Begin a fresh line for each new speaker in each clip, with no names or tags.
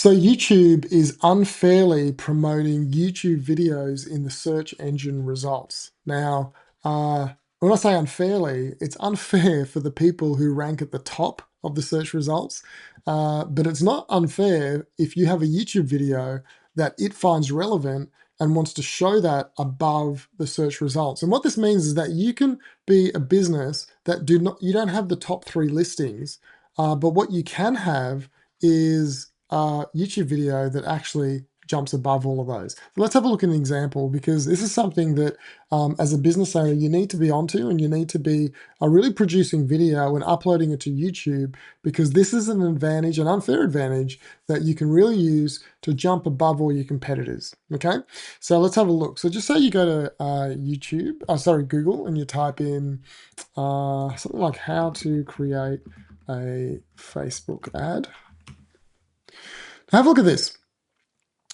So YouTube is unfairly promoting YouTube videos in the search engine results. Now, when I say unfairly, it's unfair for the people who rank at the top of the search results, but it's not unfair if you have a YouTube video that it finds relevant and wants to show that above the search results. And what this means is that you can be a business that you don't have the top three listings, but what you can have is a YouTube video that actually jumps above all of those. So let's have a look at an example, because this is something that as a business owner you need to be onto, and you need to be really producing video and uploading it to YouTube, because this is an advantage, an unfair advantage that you can really use to jump above all your competitors. Okay, so let's have a look. So just say you go to Google, and you type in something like how to create a Facebook ad. Have a look at this.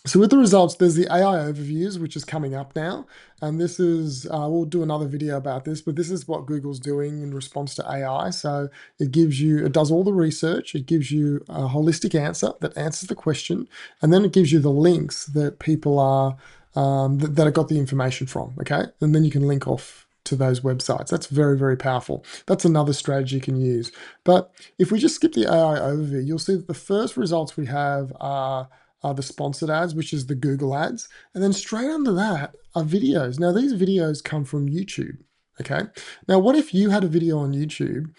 So with the results, there's the AI overviews, which is coming up now. And this is, we'll do another video about this, but this is what Google's doing in response to AI. So it does all the research. It gives you a holistic answer that answers the question. And then it gives you the links that people are, that have got the information from, okay? And then you can link off to those websites. That's very, very powerful. That's another strategy you can use. But if we just skip the AI overview, you'll see that the first results we have are the sponsored ads, which is the Google ads. And then straight under that are videos. Now, these videos come from YouTube, okay? Now, what if you had a video on YouTube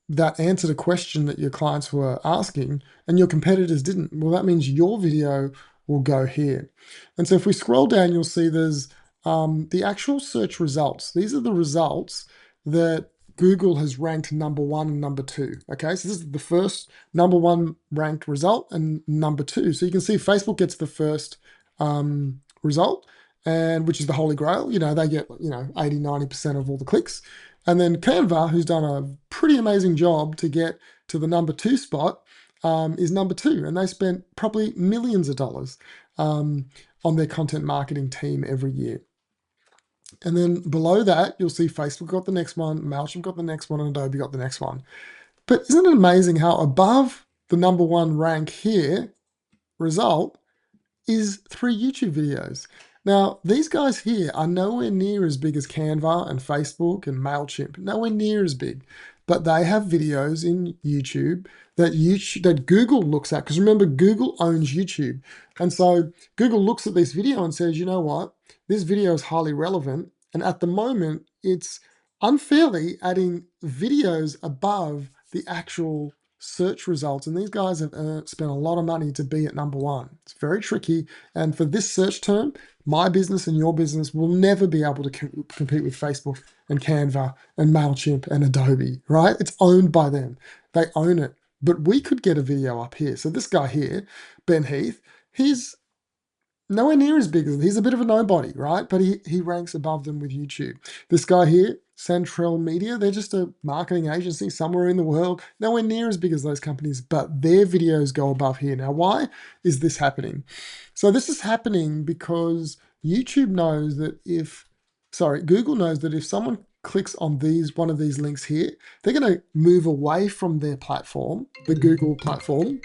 that answered a question that your clients were asking and your competitors didn't? Well, that means your video will go here. And so if we scroll down, you'll see there's the actual search results. These are the results that Google has ranked number one and number two. Okay, so this is the first number one ranked result and number two. So you can see Facebook gets the first result, and which is the holy grail. You know, they get 80, 90% of all the clicks. And then Canva, who's done a pretty amazing job to get to the number two spot, is number two. And they spent probably millions of dollars on their content marketing team every year. And then below that, you'll see Facebook got the next one, MailChimp got the next one, and Adobe got the next one. But isn't it amazing how above the number one rank here result is 3 YouTube videos? Now, these guys here are nowhere near as big as Canva and Facebook and MailChimp, nowhere near as big. But they have videos in YouTube that Google looks at, because remember, Google owns YouTube. And so Google looks at this video and says, you know what? This video is highly relevant. And at the moment, it's unfairly adding videos above the actual search results. And these guys have spent a lot of money to be at number one. It's very tricky. And for this search term, my business and your business will never be able to compete with Facebook and Canva and MailChimp and Adobe, right? It's owned by them. They own it. But we could get a video up here. So this guy here, Ben Heath, he's nowhere near as big as, he's a bit of a nobody, right? But he ranks above them with YouTube. This guy here, Central Media, they're just a marketing agency somewhere in the world, nowhere near as big as those companies, but their videos go above here. Now, why is this happening? So this is happening because Google knows that if someone clicks on one of these links here, they're going to move away from their platform, the Google platform,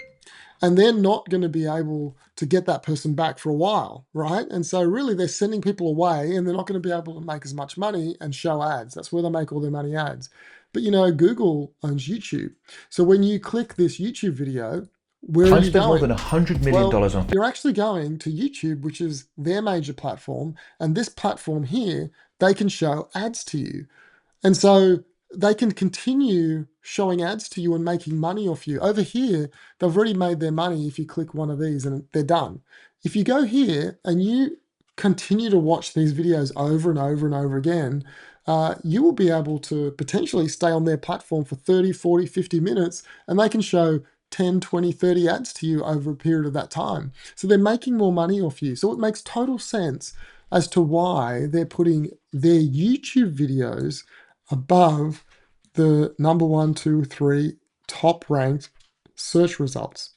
and they're not going to be able to get that person back for a while, right? And so really they're sending people away, and they're not going to be able to make as much money and show ads. That's where they make all their money, ads. But Google owns YouTube. So when you click this YouTube video, where are you going?
More than $100 million on.
You're actually going to YouTube, which is their major platform. And this platform here, they can show ads to you. And so they can continue showing ads to you and making money off you. Over here, they've already made their money if you click one of these, and they're done. If you go here and you continue to watch these videos over and over and over again, you will be able to potentially stay on their platform for 30, 40, 50 minutes, and they can show 10, 20, 30 ads to you over a period of that time. So they're making more money off you. So it makes total sense as to why they're putting their YouTube videos above the number 1, 2, 3 top ranked search results.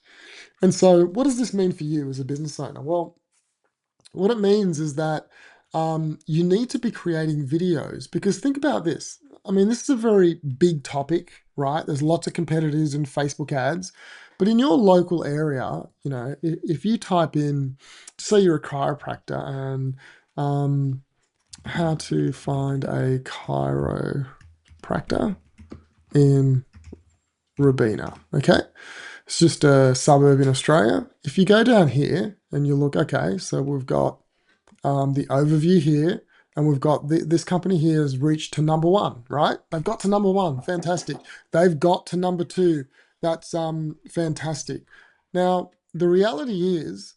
And so what does this mean for you as a business owner? Well, what it means is that you need to be creating videos, because think about this. I mean, this is a very big topic, right? There's lots of competitors in Facebook ads, But in your local area, you know, if you type in, say you're a chiropractor and how to find a chiropractor in Robina, okay? It's just a suburb in Australia. If you go down here and you look, okay, so we've got the overview here, and we've got this company here has reached to number one, right? They've got to number one, fantastic. They've got to number two, that's fantastic. Now, the reality is,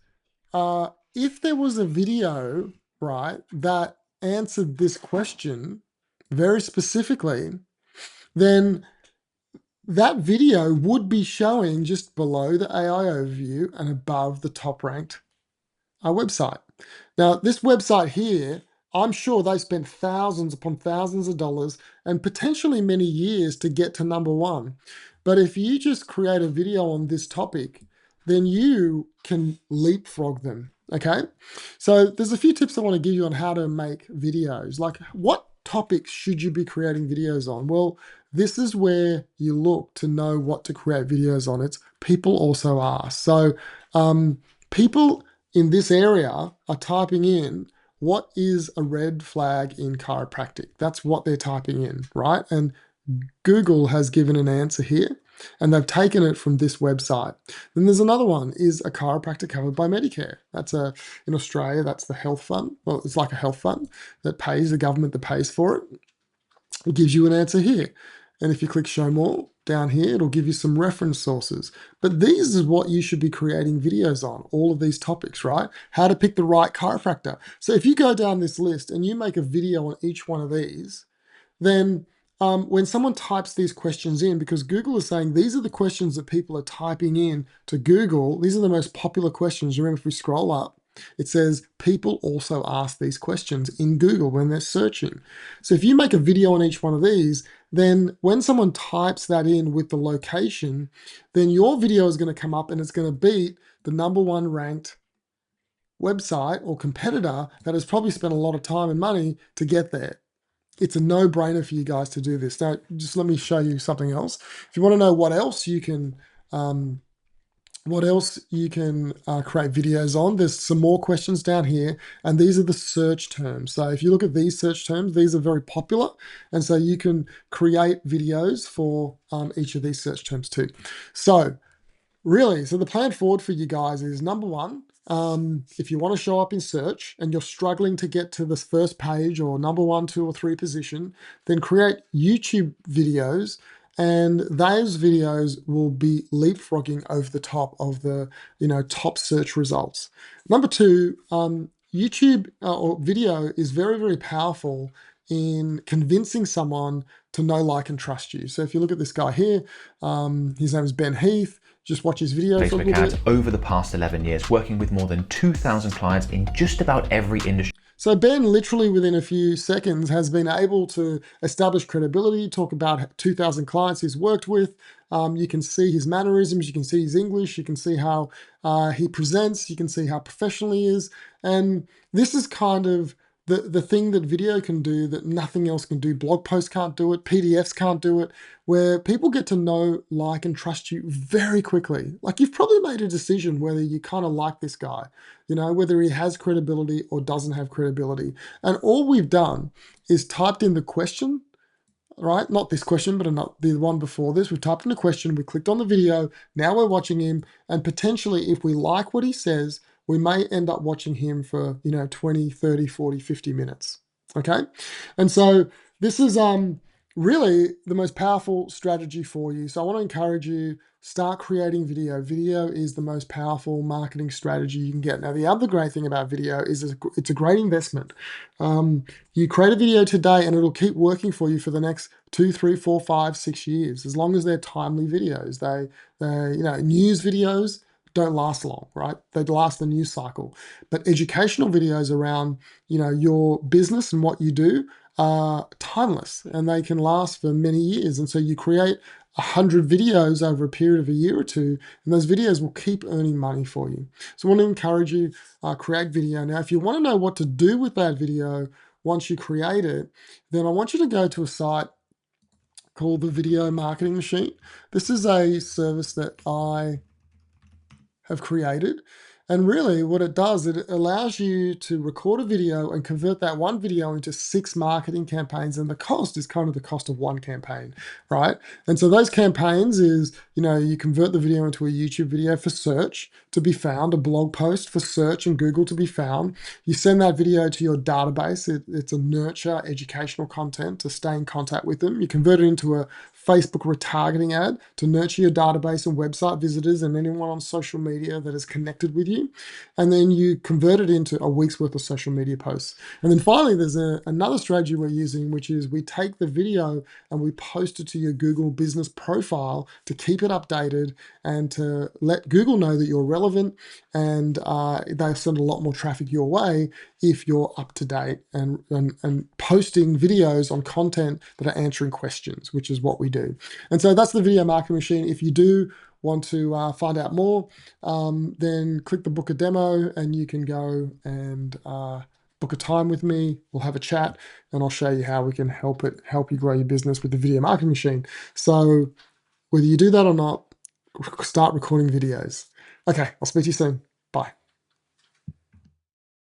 if there was a video, right, that answered this question very specifically, then that video would be showing just below the AI overview and above the top ranked website. Now, this website here, I'm sure they spent thousands upon thousands of dollars and potentially many years to get to number one. But if you just create a video on this topic, then you can leapfrog them. Okay. So there's a few tips I want to give you on how to make videos. Like, what topics should you be creating videos on? Well, this is where you look to know what to create videos on. It's people also ask. So people in this area are typing in, what is a red flag in chiropractic? That's what they're typing in, right? And Google has given an answer here, and they've taken it from this website. Then there's another one, is a chiropractor covered by Medicare? That's in Australia, that's the health fund. Well, it's like a health fund that pays, the government that pays for it. It gives you an answer here. And if you click show more down here, it'll give you some reference sources. But these is what you should be creating videos on, all of these topics, right? How to pick the right chiropractor. So if you go down this list and you make a video on each one of these, then when someone types these questions in, because Google is saying these are the questions that people are typing in to Google, these are the most popular questions. Remember, if we scroll up, it says people also ask these questions in Google when they're searching. So if you make a video on each one of these, then when someone types that in with the location, then your video is going to come up and it's going to beat the number one ranked website or competitor that has probably spent a lot of time and money to get there. It's a no-brainer for you guys to do this. Now, just let me show you something else. If you want to know what else you can create videos on, there's some more questions down here, and these are the search terms. So if you look at these search terms, these are very popular, and so you can create videos for each of these search terms too. So really, so the plan forward for you guys is, number one, if you want to show up in search and you're struggling to get to this first page or number 1, 2, or 3 position, then create YouTube videos, and those videos will be leapfrogging over the top of the top search results. Number 2, YouTube or video is very, very powerful in convincing someone to know, like, and trust you. So if you look at this guy here, his name is Ben Heath. Just watch his videos.
Facebook ads over the past 11 years, working with more than 2,000 clients in just about every industry.
So Ben, literally within a few seconds, has been able to establish credibility, talk about 2,000 clients he's worked with. You can see his mannerisms, you can see his English, you can see how he presents, you can see how professional he is. And this is kind of the thing that video can do that nothing else can do. Blog posts can't do it, PDFs can't do it, where people get to know, like, and trust you very quickly. Like, you've probably made a decision whether you kind of like this guy, whether he has credibility or doesn't have credibility. And all we've done is typed in the question, right? Not this question, but not the one before this. We've typed in a question, we clicked on the video, now we're watching him, and potentially if we like what he says, we may end up watching him for, 20, 30, 40, 50 minutes, okay? And so this is really the most powerful strategy for you. So I want to encourage you, start creating video. Video is the most powerful marketing strategy you can get. Now, the other great thing about video is it's a great investment. You create a video today and it'll keep working for you for the next 2, 3, 4, 5, 6 years, as long as they're timely videos. They news videos don't last long, right? They last the news cycle. But educational videos around, your business and what you do are timeless, and they can last for many years. And so you create 100 videos over a period of a year or two, and those videos will keep earning money for you. So I want to encourage you, create video. Now, if you want to know what to do with that video once you create it, then I want you to go to a site called the Video Marketing Machine. This is a service that I have created. And really, what it does, it allows you to record a video and convert that one video into 6 marketing campaigns. And the cost is kind of the cost of one campaign, right? And so those campaigns is, you convert the video into a YouTube video for search to be found, a blog post for search and Google to be found. You send that video to your database. It's a nurture educational content to stay in contact with them. You convert it into a Facebook retargeting ad to nurture your database and website visitors and anyone on social media that is connected with you. And then you convert it into a week's worth of social media posts. And then finally, there's another strategy we're using, which is we take the video and we post it to your Google business profile to keep it updated and to let Google know that you're relevant, and they'll send a lot more traffic your way if you're up to date and posting videos on content that are answering questions, which is what we do. And so that's the Video Marketing Machine. If you do want to find out more, then click the book a demo and you can go and book a time with me. We'll have a chat and I'll show you how we can help you grow your business with the Video Marketing Machine. So whether you do that or not, start recording videos. Okay, I'll speak to you soon. Bye.